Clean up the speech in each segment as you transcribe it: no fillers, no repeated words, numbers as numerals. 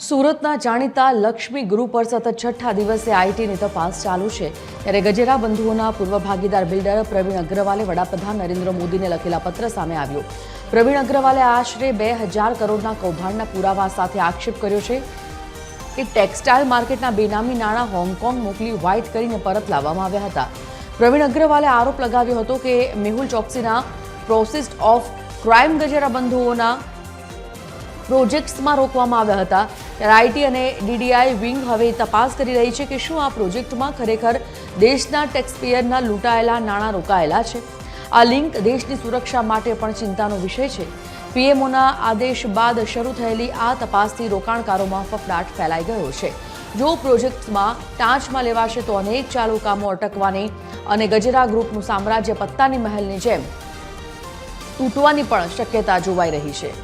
સુરતના જાણીતા લક્ષ્મી ગ્રુપ પર સતત છઠ્ઠા દિવસે આઈટીની તપાસ ચાલુ છે ત્યારે ગજેરા બંધુઓના પૂર્વ ભાગીદાર બિલ્ડર પ્રવીણ અગ્રવાલે વડાપ્રધાન નરેન્દ્ર મોદીને લખેલા પત્ર સામે આવ્યો। પ્રવીણ અગ્રવાલે આશરે 2000 કરોડના કૌભાંડના પુરાવા સાથે આક્ષેપ કર્યો છે કે ટેક્સટાઇલ માર્કેટના બેનામી નાણાં હોંગકોંગ મોકલી વ્હાઇટ કરીને પરત લાવવામાં આવ્યા હતા। પ્રવીણ અગ્રવાલે આરોપ લગાવ્યો હતો કે મેહુલ ચોકસીના પ્રોસેસ ઓફ ક્રાઇમ ગજેરા બંધુઓના પ્રોજેક્ટ્સમાં રોકવામાં આવ્યા હતા। ત્યારે આઈટી અને ડીડીઆઈ વિંગ હવે તપાસ કરી રહી છે કે શું આ પ્રોજેક્ટમાં ખરેખર દેશના ટેક્સપેયરના લૂંટાયેલા નાણાં રોકાયેલા છે। આ લિંક દેશની સુરક્ષા માટે પણ ચિંતાનો વિષય છે। પીએમઓના આદેશ બાદ શરૂ થયેલી આ તપાસથી રોકાણકારોમાં ફફડાટ ફેલાઈ ગયો છે। જો પ્રોજેક્ટ્સમાં ટાંચમાં લેવાશે તો અનેક ચાલુ કામો અટકવાની અને ગજેરા ગ્રુપનું સામ્રાજ્ય પત્તાની મહેલની જેમ તૂટવાની પણ શક્યતા જોવાઈ રહી છે।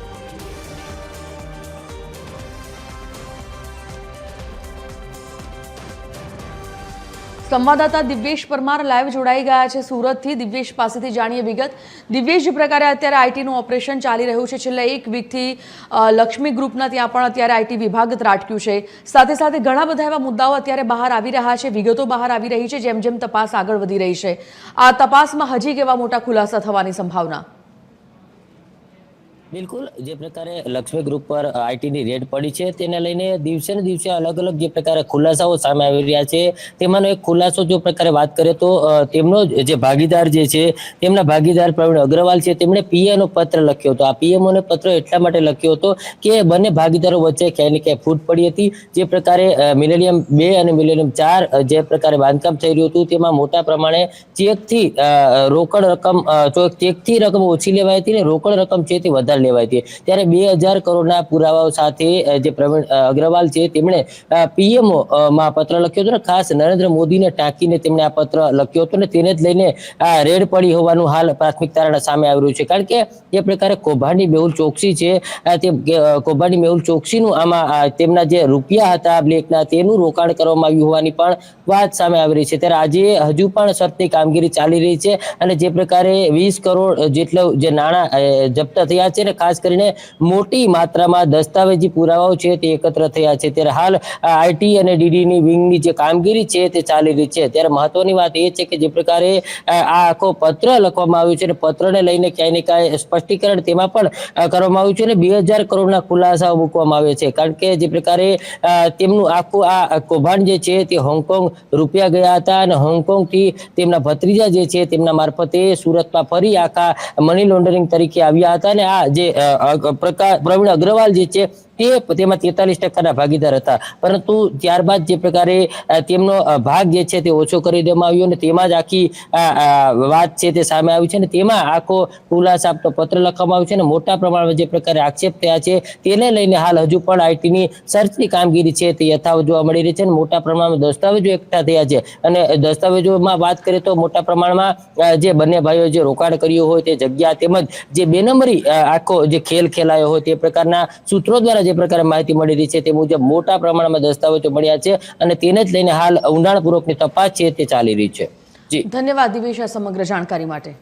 સંવાદદાતા દિવ્યેશ પરમાર લાઈવ જોડાઈ ગયા છે સુરતથી। દિવ્યેશ પાસેથી જાણીએ વિગત। દિવ્યેશ, જે પ્રકારે અત્યારે આઈટીનું ઓપરેશન ચાલી રહ્યું છે છેલ્લા એક વીકથી લક્ષ્મી ગ્રુપના ત્યાં પણ અત્યારે આઈટી વિભાગ ત્રાટક્યું છે। સાથે સાથે ઘણા બધા એવા મુદ્દાઓ અત્યારે બહાર આવી રહ્યા છે, વિગતો બહાર આવી રહી છે જેમ જેમ તપાસ આગળ વધી રહી છે। આ તપાસમાં હજી કેવા મોટા ખુલાસા થવાની સંભાવના? બિલકુલ, જે પ્રકારે લક્ષ્મી ગ્રુપ પર આઈટીની રેડ પડી છે તેને લઈને દિવસે ને દિવસે અલગ અલગ જે પ્રકારે ખુલાસાઓ સામે આવી રહ્યા છે। તેમાંનો એક ખુલાસો જો પ્રકારે વાત કરીએ તો તેમનો જે ભાગીદાર જે છે તેમના ભાગીદાર પ્રવીણ અગ્રવાલ છે તેમણે પીએનો પત્ર લખ્યો હતો। આ પીએમઓને પત્ર એટલા માટે લખ્યો હતો કે બંને ભાગીદારો વચ્ચે ક્યાંય ને ક્યાંય ફૂટ પડી હતી। જે પ્રકારે મિલેનિયમ 2 અને મિલેનિયમ 4 જે પ્રકારે બાંધકામ થઈ રહ્યું હતું તેમાં મોટા પ્રમાણે ચેકથી રોકડ રકમ ચેકથી રકમ ઓછી લેવાઈ હતી ને રોકડ રકમ છે તે વધારે લેવાઈ હતી। ત્યારે 2000 કરોડના પુરાવાઓ સાથે જે પ્રવીણ અગ્રવાલ છે તેમણે પીએમઓ માં પત્ર લખ્યો હતો ને ખાસ નરેન્દ્ર મોદીને ટાંકીને તેમણે આ પત્ર લખ્યો હતો ને તેને જ લઈને આ રેડ પડી હોવાનું હાલ પ્રાથમિક તારણ સામે આવી રહ્યું છે। કારણ કે જે પ્રકારે કૌભાંડી મેહુલ ચોકસી છે તે કૌભાંડી મેહુલ ચોકસીનું આમાં તેમના જે રૂપિયા હતા બ્લેકના તેનું રોકાણ કરવામાં આવ્યું હોવાની પણ વાત સામે આવી રહી છે। ત્યારે આજે હજુ પણ સર્ચની કામગીરી ચાલી રહી છે અને જે પ્રકારે 20 કરોડ જેટલું જે નાણાં જપ્ત થયા છે ખાસ કરીને મોટી માત્રામાં દસ્તાવેજી પુરાવાઓ છે તે એકત્ર થયા છે। ત્યારે હાલ આઈટી અને ડીડીની વિંગની જે કામગીરી છે તે ચાલી રહી છે। ત્યારે મહત્વની વાત એ છે કે જે પ્રકારે આ આખો પત્ર લખવામાં આવ્યું છે અને પત્રને લઈને ક્યાંય ને ક્યાંય સ્પષ્ટીકરણ તેમાં પણ કરવામાં આવ્યું છે અને 2000 કરોડના ખુલાસાઓ મૂકવામાં આવે છે। કારણ કે જે પ્રકારે તેમનું આખું આ કૌભાંડ જે છે તે હોંગકોંગ રૂપિયા ગયા હતા અને હોંગકોંગથી તેમના ભત્રીજા જે છે તેમના મારફતે સુરતમાં ફરી આખા મની લોન્ડરિંગ તરીકે આવ્યા હતા અને આ જે પ્રવીણ અગ્રવાલ જે છે તેમાં 43% ભાગીદાર હતા। પરંતુ ત્યારબાદ જે પ્રકારે તેમનો ભાગ જે છે તે ઓછો કરી દેવામાં આવ્યો અને તેમાં જ આખી વાત છે તે સામે આવી છે અને તેમાં આખો ખુલાસા આપતો પત્ર લખવામાં આવ્યો છે અને મોટા પ્રમાણમાં જે પ્રકારે આક્ષેપ થયા છે તેને લઈને હાલ હજુ પણ આઈટીની સર્ચની કામગીરી છે તે યથાવત જોવા મળી રહી છે અને મોટા પ્રમાણમાં દસ્તાવેજો એકઠા થયા છે અને દસ્તાવેજોમાં વાત કરીએ તો મોટા પ્રમાણમાં જે બંને ભાઈઓ જે રોકાણ કર્યું હોય તે જગ્યા તેમજ જે બેનંબરી આખો જે ખેલ ખેલાયો હોય તે પ્રકારના સૂત્રો દ્વારા જે પ્રકારે માહિતી મળી રહી છે તે મુજબ મોટા પ્રમાણમાં દસ્તાવેજો મળ્યા છે અને તેને જ લઈને હાલ ઊંડાણપૂર્વકની તપાસ છે તે ચાલી રહી છે। જી ધન્યવાદ દિવ્યેશ આ સમગ્ર જાણકારી માટે।